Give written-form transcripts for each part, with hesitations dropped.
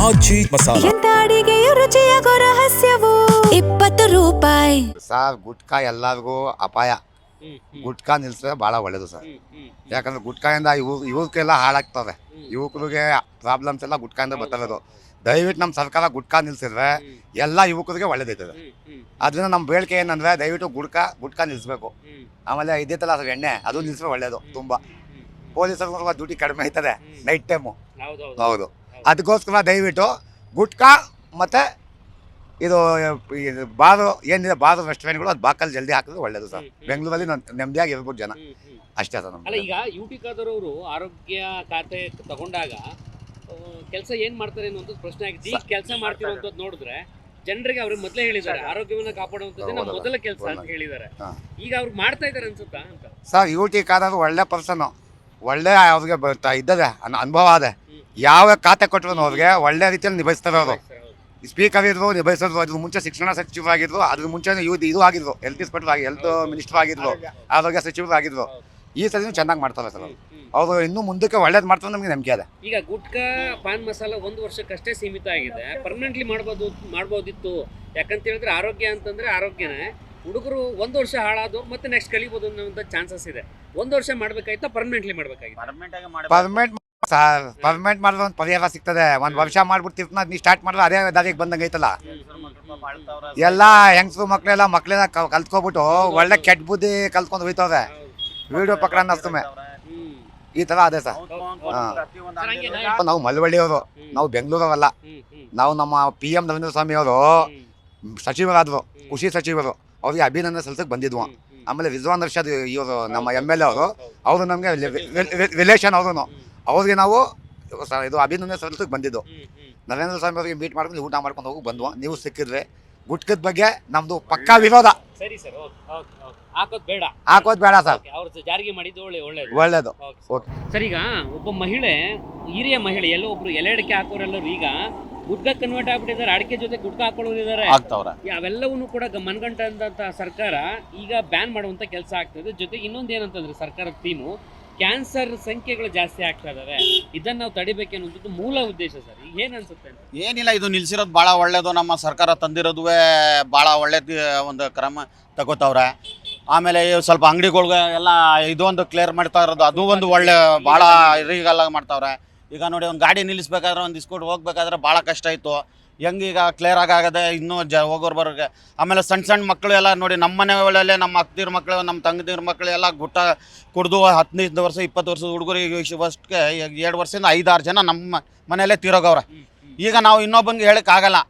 ಆಚಿ ಮಸಾಲ. ಎಂತ ಅಡಿಗೆಯ ರುಚಿಯಾಗೋ ರಹಸ್ಯವು 20 ರೂಪಾಯಿ. ಸರ್ ಗುಟ್ಕಾ ಎಲ್ಲರಿಗೂ ಅಪಾಯ. ಗುಟ್ಕಾ ನಿಲ್ಸಿದ್ರೆ ಭಾಳ ಒಳ್ಳೇದು ಸರ್. ಯಾಕಂದ್ರೆ ಗುಟ್ಕಾಯಿಂದ ಯುವಕ್ಕೆಲ್ಲ ಹಾಳಾಗ್ತವೆ. ಯುವಕರಿಗೆ ಪ್ರಾಬ್ಲಮ್ಸ್ ಎಲ್ಲ ಗುಟ್ಕಾಯಿಂದ ಬರ್ತಿರೋದು. ದಯವಿಟ್ಟು ನಮ್ಮ ಸರ್ಕಾರ ಗುಟ್ಕಾ ನಿಲ್ಸಿದ್ರೆ ಎಲ್ಲ ಯುವಕರಿಗೆ ಒಳ್ಳೇದೈತದೆ. ಅದರಿಂದ ನಮ್ಮ ಬೇಡಿಕೆ ಏನಂದ್ರೆ ದಯವಿಟ್ಟು ಗುಟ್ಕಾ ನಿಲ್ಲಿಸ್ಬೇಕು. ಆಮೇಲೆ ಇದೈತಲ್ಲ ಸರ್ ಎಣ್ಣೆ, ಅದು ನಿಲ್ಲಿಸಿದ್ರೆ ಒಳ್ಳೇದು. ತುಂಬ ಪೊಲೀಸರು ಡ್ಯೂಟಿ ಕಡಿಮೆ ಆಯ್ತದೆ ನೈಟ್ ಟೈಮು. ಹೌದು, ಅದಕ್ಕೋಸ್ಕರ ದಯವಿಟ್ಟು ಗುಟ್ಕಾ ಮತ್ತು ಇದು ಬಾರು ಏನಿದೆ, ಬಾರು ರೆಸ್ಟೋರೆಂಟ್ಗಳು ಅದು ಬಾಕಲ್ಲಿ ಜಲ್ದಿ ಹಾಕಿದ್ರೆ ಒಳ್ಳೇದು ಸರ್. ಬೆಂಗಳೂರಲ್ಲಿ ನೆಮ್ಮದಿಯಾಗಿ ಇರ್ಬೋದು ಜನ, ಅಷ್ಟೇ ಸರ್. ಅಲ್ಲ, ಈಗ ಯುಟಿ ಖಾದರ್ ಆರೋಗ್ಯ ಖಾತೆ ತಗೊಂಡಾಗ ಕೆಲಸ ಏನ್ ಮಾಡ್ತಾರೆ ಅನ್ನೋದು ಪ್ರಶ್ನೆ ಆಗಿದೆ. ಈಗ ಕೆಲಸ ಮಾಡ್ತಿರೋಂಥದ್ದು ನೋಡಿದ್ರೆ ಜನರಿಗೆ ಅವ್ರಿಗೆ ಮೊದಲೇ ಹೇಳಿದ್ದಾರೆ ಆರೋಗ್ಯವನ್ನ ಕಾಪಾಡುವಂಥದ್ದೇ ನಮ್ಮ ಮೊದಲ ಕೆಲಸ ಅಂತ ಹೇಳಿದ್ದಾರೆ. ಈಗ ಅವ್ರು ಮಾಡ್ತಾ ಇದ್ದಾರೆ ಅನ್ಸುತ್ತಾ ಅಂತ ಸರ್. ಯುಟಿ ಖಾದರ್ ಒಳ್ಳೆ ಪರ್ಸನ್, ಒಳ್ಳೆ ಅವ್ರಿಗೆ ಇದ್ದದೆ ಅನುಭವ ಅದೇ. ಯಾವ ಖಾತೆ ಕೊಟ್ಟರು ಅವ್ರಿಗೆ ಒಳ್ಳೆ ರೀತಿಯಲ್ಲಿ ನಿಭಾಯಿಸ್ತಾರೆ ಅವರು. ಸ್ಪೀಕರ್ ಇದ್ರು, ನಿಭಾಯಿಸಿದ್ರು. ಅದ್ರ ಮುಂಚೆ ಶಿಕ್ಷಣ ಸಚಿವರಾಗಿದ್ರು, ಅದ್ರ ಮುಂಚೆ ಇದು ಆಗಿದ್ರು, ಹೆಲ್ತ್ ಇನ್ಸ್ಪೆಕ್ಟರ್ ಹೆಲ್ತ್ ಮಿನಿಸ್ಟರ್ ಆಗಿದ್ರು, ಆರೋಗ್ಯ ಸಚಿವರು ಆಗಿದ್ರು. ಈ ಸಲ ಚೆನ್ನಾಗಿ ಮಾಡ್ತಾರೆ ಸರ್ ಅವರು. ಇನ್ನೂ ಮುಂದಕ್ಕೆ ಒಳ್ಳೇದು ಮಾಡ್ತಾರೆ, ನಮಗೆ ನಂಬಿಕೆ ಇದೆ. ಈಗ ಗುಟ್ಕಾ ಪಾನ್ ಮಸಾಲ 1 ವರ್ಷಕ್ಕಷ್ಟೇ ಸೀಮಿತ ಆಗಿದೆ. ಪರ್ಮನೆಂಟ್ಲಿ ಮಾಡ್ಬೋದಿತ್ತು. ಯಾಕಂತ ಹೇಳಿದ್ರೆ ಆರೋಗ್ಯ ಅಂತಂದ್ರೆ ಆರೋಗ್ಯನೇ. ಹುಡುಗರು 1 ವರ್ಷ ಹಾಳಾದವ್ರು ಮತ್ತೆ ನೆಕ್ಸ್ಟ್ ಕಲಿಬೋದು ಅನ್ನೋ ಚಾನ್ಸಸ್ ಇದೆ. 1 ವರ್ಷ ಮಾಡ್ಬೇಕಾಯ್ತಾ ಪರ್ಮನೆಂಟ್ಲಿ ಮಾಡ್ಬೇಕಾಗಿತ್ತು? ಪರ್ಮನೆಂಟ್ ಮಾಡಿದ್ರೆ ಒಂದು ಪರಿಹಾರ ಸಿಗ್ತದೆ. 1 ವರ್ಷ ಮಾಡ್ಬಿಡ್ತಿರ್ತ ನೀ ಸ್ಟಾರ್ಟ್ ಮಾಡಿದ್ರೆ ಅದೇ ದಾರಿಗೆ ಬಂದಂಗೆ ಐತಲ್ಲ. ಎಲ್ಲ ಹೆಂಗಸರು ಮಕ್ಕಳೆಲ್ಲ ಕಲ್ತ್ಕೊಬಿಟ್ಟು ಒಳ್ಳೆ ಕೆಟ್ಟ ಬುದ್ಧಿ ಕಲ್ತ್ಕೊಂಡು ಹೋಯ್ತವ್ರೆ. ವಿಡಿಯೋ ಪಕ್ಕಡ ಅನ್ನಿಸ್ತುಮೆ ಈ ಥರ ಅದೇ ಸರ್. ನಾವು ಮಳವಳ್ಳಿಯವರು, ನಾವು ಬೆಂಗಳೂರವಲ್ಲ. ನಾವು ನಮ್ಮ PM ನರೇಂದ್ರ ಸ್ವಾಮಿ ಅವರು ಸಚಿವರಾದರು, ಕೃಷಿ ಸಚಿವರು. ಅವ್ರಿಗೆ ಅಭಿನಂದನೆ ಸಲ್ಲಿಸಕ್ಕೆ ಬಂದಿದ್ವು. ಆಮೇಲೆ ವಿದ್ವಾನ್ ಅರ್ಷದ್ ಇವರು ನಮ್ಮ MLA ಅವರು ನಮಗೆ ರಿಲೇಷನ್. ಅವ್ರಿಗೆ ನಾವು ಇದು ಅಭಿನಂದನೆ ಸಲ್ಲಿಸಕ್ಕೆ ಬಂದಿದ್ದು. ನರೇಂದ್ರ ಸ್ವಾಮಿ ಅವರಿಗೆ ಮೀಟ್ ಮಾಡ್ಕೊಂಡು ಊಟ ಮಾಡ್ಕೊಂಡು ಹೋಗಿ ಬಂದ್ವು. ನೀವು ಸಿಕ್ಕಿದ್ರೆ ಗುಟ್ಕದ ಬಗ್ಗೆ ನಮ್ದು ಪಕ್ಕಾ ವಿರೋಧ. ಸರಿ ಸರ್, ಹಾಕೋದು ಬೇಡ ಸರ್. ಅವ್ರು ಜಾರಿಗೆ ಮಾಡಿದ್ದು ಒಳ್ಳೇದು. ಸರ್, ಈಗ ಒಬ್ಬ ಮಹಿಳೆ, ಹಿರಿಯ ಮಹಿಳೆ, ಎಲ್ಲೋ ಒಬ್ರು ಎಲೆ ಅಡಿಕೆ ಹಾಕೋರೆಲ್ಲರೂ ಈಗ ಗುಟ್ಕಾ ಕನ್ವರ್ಟ್ ಆಗ್ಬಿಟ್ಟಿದ್ದಾರೆ. ಅಡಿಕೆ ಜೊತೆ ಗುಟ್ಕಾ ಹಾಕೊಳ್ಳೋರು ಇದ್ದಾರೆ. ಅವೆಲ್ಲವನ್ನೂ ಕೂಡ ಮನಗಂಡಂತ ಸರ್ಕಾರ ಈಗ ಬ್ಯಾನ್ ಮಾಡುವಂತ ಕೆಲಸ ಆಗ್ತದೆ. ಜೊತೆಗೆ ಇನ್ನೊಂದು ಏನಂತಂದ್ರೆ ಸರ್ಕಾರದ ಥೀಮು ಕ್ಯಾನ್ಸರ್ ಸಂಖ್ಯೆಗಳು ಜಾಸ್ತಿ ಆಗ್ತಾ ಇದಾವೆ. ಇದನ್ನ ನಾವು ತಡಿಬೇಕನ್ನೋದು ಮೂಲ ಉದ್ದೇಶ ಸರ್. ಈಗ ಏನ್ ಅನ್ಸುತ್ತೆ? ಏನಿಲ್ಲ, ಇದು ನಿಲ್ಸಿರೋದು ಭಾಳ ಒಳ್ಳೇದು. ನಮ್ಮ ಸರ್ಕಾರ ತಂದಿರೋದುವೇ ಭಾಳ ಒಳ್ಳೇದು ಒಂದು ಕ್ರಮ ತಗೋತಾವ್ರೆ. ಆಮೇಲೆ ಸ್ವಲ್ಪ ಅಂಗಡಿಗಳ್ಗೆ ಎಲ್ಲ ಇದೊಂದು ಕ್ಲಿಯರ್ ಮಾಡ್ತಾ ಇರೋದು, ಅದು ಒಂದು ಒಳ್ಳೆ ಭಾಳ ರೀಗಲ್ಲ ಮಾಡ್ತಾವ್ರೆ. ಈಗ ನೋಡಿ, ಒಂದು ಗಾಡಿ ನಿಲ್ಲಿಸ್ಬೇಕಾದ್ರೆ, ಒಂದು ಇಸ್ಕೊಟ್ಟು ಹೋಗ್ಬೇಕಾದ್ರೆ ಭಾಳ ಕಷ್ಟ ಇತ್ತು. ಹೆಂಗೀಗ ಕ್ಲಿಯರ್ ಆಗದೆ ಇನ್ನೂ ಹೋಗೋರು ಬರೋರಿಗೆ. ಆಮೇಲೆ ಸಣ್ಣ ಮಕ್ಕಳು ಎಲ್ಲ ನೋಡಿ, ನಮ್ಮ ಮನೆಗಳಲ್ಲೇ ನಮ್ಮ ಅಕ್ಕದಿರ ಮಕ್ಕಳು, ನಮ್ಮ ತಂಗದಿರ ಮಕ್ಕಳು ಎಲ್ಲ ಗುಟ್ಟ ಕುಡಿದು 15 ವರ್ಷ 20 ವರ್ಷದ ಹುಡುಗರಿಗೆ ಫಸ್ಟ್ಗೆ 2 ವರ್ಷದಿಂದ 5-6 ಜನ ನಮ್ಮ ಮನೆಯಲ್ಲೇ ತೀರೋಗವ್ರೆ. ಈಗ ನಾವು ಇನ್ನೊಬ್ಬನಿಗೆ ಹೇಳೋಕ್ಕಾಗಲ್ಲ.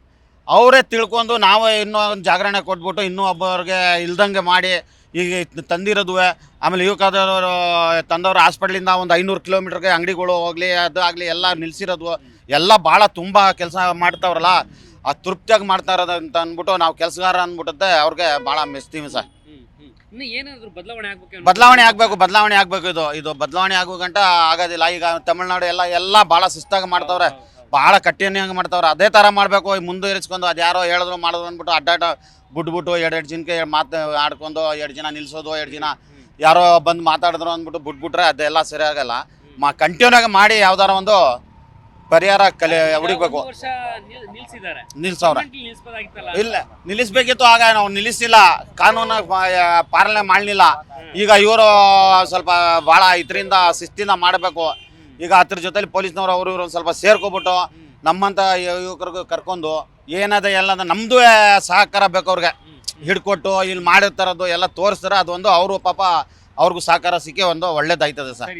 ಅವರೇ ತಿಳ್ಕೊಂಡು ನಾವು ಇನ್ನೂ ಒಂದು ಜಾಗರಣೆ ಕೊಟ್ಬಿಟ್ಟು ಇನ್ನೂ ಒಬ್ಬರಿಗೆ ಇಲ್ದಂಗೆ ಮಾಡಿ ಈಗ ತಂದಿರೋದುವೆ. ಆಮೇಲೆ ಯುವಕದವರು ತಂದವರು ಹಾಸ್ಪಿಟ್ಲಿಂದ ಒಂದು 500 ಕಿಲೋಮೀಟ್ರಿಗೆ ಅಂಗಡಿಗಳು ಹೋಗಲಿ, ಅದು ಆಗಲಿ ಎಲ್ಲ ನಿಲ್ಲಿಸಿರೋದು ಎಲ್ಲ ಭಾಳ ತುಂಬ ಕೆಲಸ ಮಾಡ್ತಾವ್ರಲ್ಲ, ಅದು ತೃಪ್ತಿಯಾಗಿ ಮಾಡ್ತಾ ಇರೋದು ಅಂತ ಅಂದ್ಬಿಟ್ಟು ನಾವು ಕೆಲಸಗಾರ ಅಂದ್ಬಿಟ್ಟೆ ಅವ್ರಿಗೆ ಭಾಳ ಮೆಚ್ತೀವಿ ಸರ್. ಬದಲಾವಣೆ ಆಗಬೇಕು. ಇದು ಬದಲಾವಣೆ ಆಗೋ ಗಂಟ ಆಗೋದಿಲ್ಲ. ಈಗ ತಮಿಳ್ನಾಡು ಎಲ್ಲ ಭಾಳ ಶಿಸ್ತಾಗಿ ಮಾಡ್ತಾವ್ರೆ, ಭಾಳ ಕಠಿಣವಾಗಿ ಮಾಡ್ತಾವ್ರೆ. ಅದೇ ಥರ ಮಾಡಬೇಕು, ಮುಂದುವರಿಸ್ಕೊಂಡು. ಅದು ಯಾರೋ ಹೇಳಿದ್ರು ಮಾಡಿದ್ರು ಅಂದ್ಬಿಟ್ಟು ಅಡ್ಡಾಟ ಬಿಟ್ಬಿಟ್ಟು 2 ಜನಕ್ಕೆ ಮಾತು ಆಡ್ಕೊಂಡು 2 ಜನ ನಿಲ್ಲಿಸೋದು, 2 ಜನ ಯಾರೋ ಬಂದು ಮಾತಾಡಿದ್ರು ಅಂದ್ಬಿಟ್ಟು ಬಿಟ್ಬಿಟ್ರೆ ಅದೆಲ್ಲ ಸರಿಯಾಗಲ್ಲ. ಕಂಟಿನ್ಯೂ ಆಗಿ ಮಾಡಿ ಯಾವ್ದಾರ ಒಂದು ಪರಿಹಾರ ಹುಡುಕ್ಬೇಕು. ನಿಲ್ಸವ್ರೆ ಇಲ್ಲ, ನಿಲ್ಲಿಸ್ಬೇಕಿತ್ತು. ಆಗ ನಾವು ನಿಲ್ಲಿಸಿಲ್ಲ, ಕಾನೂನು ಪಾಲನೆ ಮಾಡಲಿಲ್ಲ. ಈಗ ಇವರು ಸ್ವಲ್ಪ ಭಾಳ ಇದರಿಂದ ಶಿಸ್ತಿಂದ ಮಾಡಬೇಕು. ಈಗ ಅದ್ರ ಜೊತೆಲಿ ಪೊಲೀಸ್ನವ್ರು ಅವರು ಇವರು ಸ್ವಲ್ಪ ಸೇರ್ಕೊಬಿಟ್ಟು ನಮ್ಮಂಥ ಯುವಕರಿಗೂ ಕರ್ಕೊಂಡು ಏನದ ಎಲ್ಲ ನಮ್ಮದು ಸಹಕಾರ ಬೇಕು. ಅವ್ರಿಗೆ ಹಿಡ್ಕೊಟ್ಟು ಇಲ್ಲಿ ಮಾಡಿರ್ತಾರದು ಎಲ್ಲ ತೋರಿಸ್ತಾರೆ. ಅದೊಂದು ಅವರು ಪಾಪ ಅವ್ರಿಗೂ ಸಹಕಾರ ಸಿಕ್ಕಿ ಒಂದು ಒಳ್ಳೇದಾಯ್ತದೆ ಸರ್.